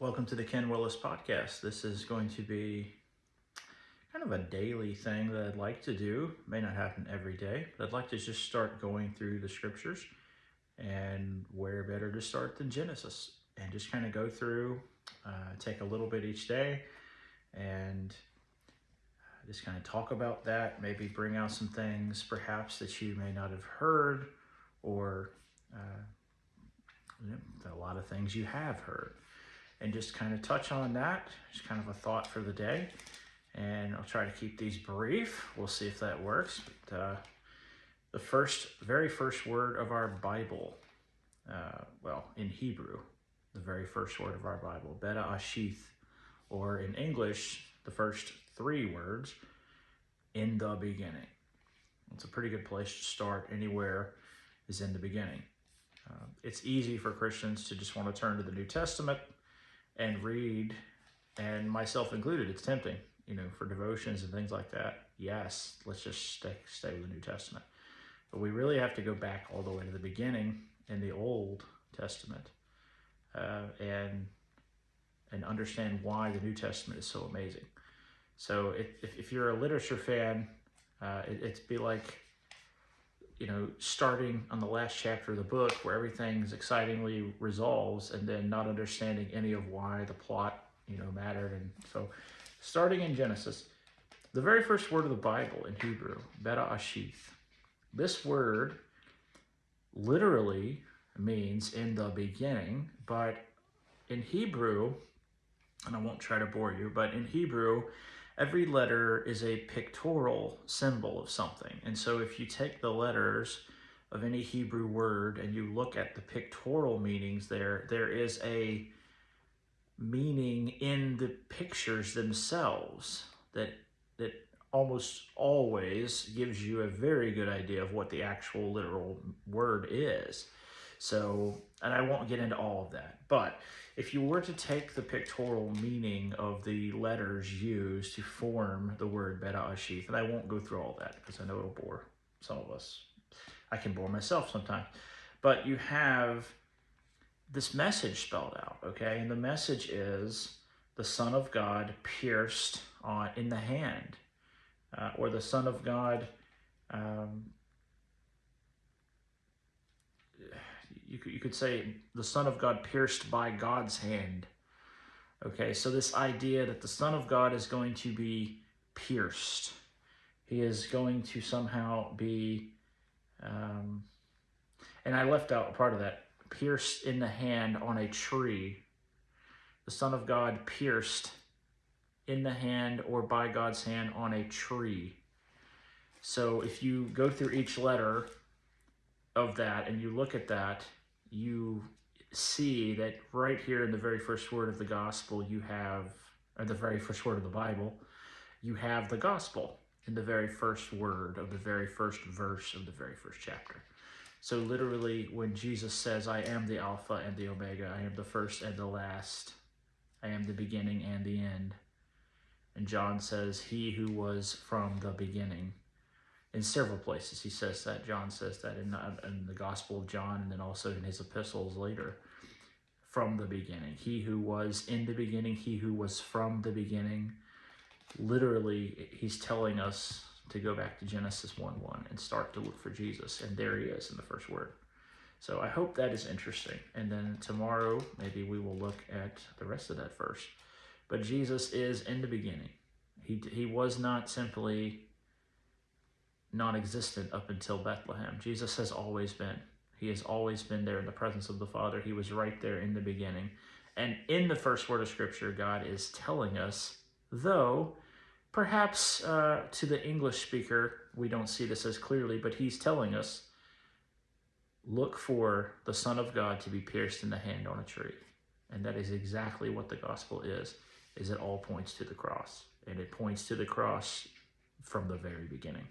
Welcome to the Ken Willis Podcast. This is going to be kind of a daily thing that I'd like to do. It may not happen every day, but I'd like to just start going through the scriptures. And where better to start than Genesis? And just kind of go through, take a little bit each day, and just kind of talk about that. Maybe bring out some things perhaps that you may not have heard, or a lot of things you have heard. And just kind of touch on that, just kind of a thought for the day. And I'll try to keep these brief. We'll see if that works. But the very first word of our Bible, in Hebrew, the very first word of our Bible, Bereshith, or in English, the first three words, in the beginning. It's a pretty good place to start. Anywhere is in the beginning. It's easy for Christians to just want to turn to the New Testament and read, and myself included. It's tempting, for devotions and things like that. Yes, let's just stay with the New Testament. But we really have to go back all the way to the beginning in the Old Testament, and understand why the New Testament is so amazing. So if you're a literature fan, it'd be like, starting on the last chapter of the book where everything's excitingly resolves, and then not understanding any of why the plot, mattered. And so starting in Genesis, the very first word of the Bible in Hebrew, Bereshith. This word literally means in the beginning, but in Hebrew, and I won't try to bore you, but in Hebrew, every letter is a pictorial symbol of something. And so if you take the letters of any Hebrew word and you look at the pictorial meanings there is a meaning in the pictures themselves that almost always gives you a very good idea of what the actual literal word is. So, and I won't get into all of that, but if you were to take the pictorial meaning of the letters used to form the word Bereshith, and I won't go through all that because I know it'll bore some of us. I can bore myself sometimes. But you have this message spelled out, okay? And the message is the Son of God pierced in the hand, or the Son of God. You could say the Son of God pierced by God's hand. Okay, so this idea that the Son of God is going to be pierced. He is going to somehow be, and I left out part of that, pierced in the hand on a tree. The Son of God pierced in the hand or by God's hand on a tree. So if you go through each letter of that and you look at that, you see that right here in the very first word of the gospel, or the very first word of the Bible, you have the gospel in the very first word of the very first verse of the very first chapter. So literally, when Jesus says, I am the Alpha and the Omega, I am the first and the last, I am the beginning and the end. And John says, he who was from the beginning. In several places he says that. John says that in the Gospel of John, and then also in his epistles later. From the beginning. He who was in the beginning, he who was from the beginning. Literally, he's telling us to go back to Genesis 1:1 and start to look for Jesus. And there he is in the first word. So I hope that is interesting. And then tomorrow, maybe we will look at the rest of that verse. But Jesus is in the beginning. He was not simply non-existent up until Bethlehem. Jesus has always been. He has always been there in the presence of the Father. He was right there in the beginning. And in the first word of Scripture, God is telling us, though perhaps to the English speaker, we don't see this as clearly, but he's telling us, look for the Son of God to be pierced in the hand on a tree. And that is exactly what the gospel is it all points to the cross. And it points to the cross from the very beginning.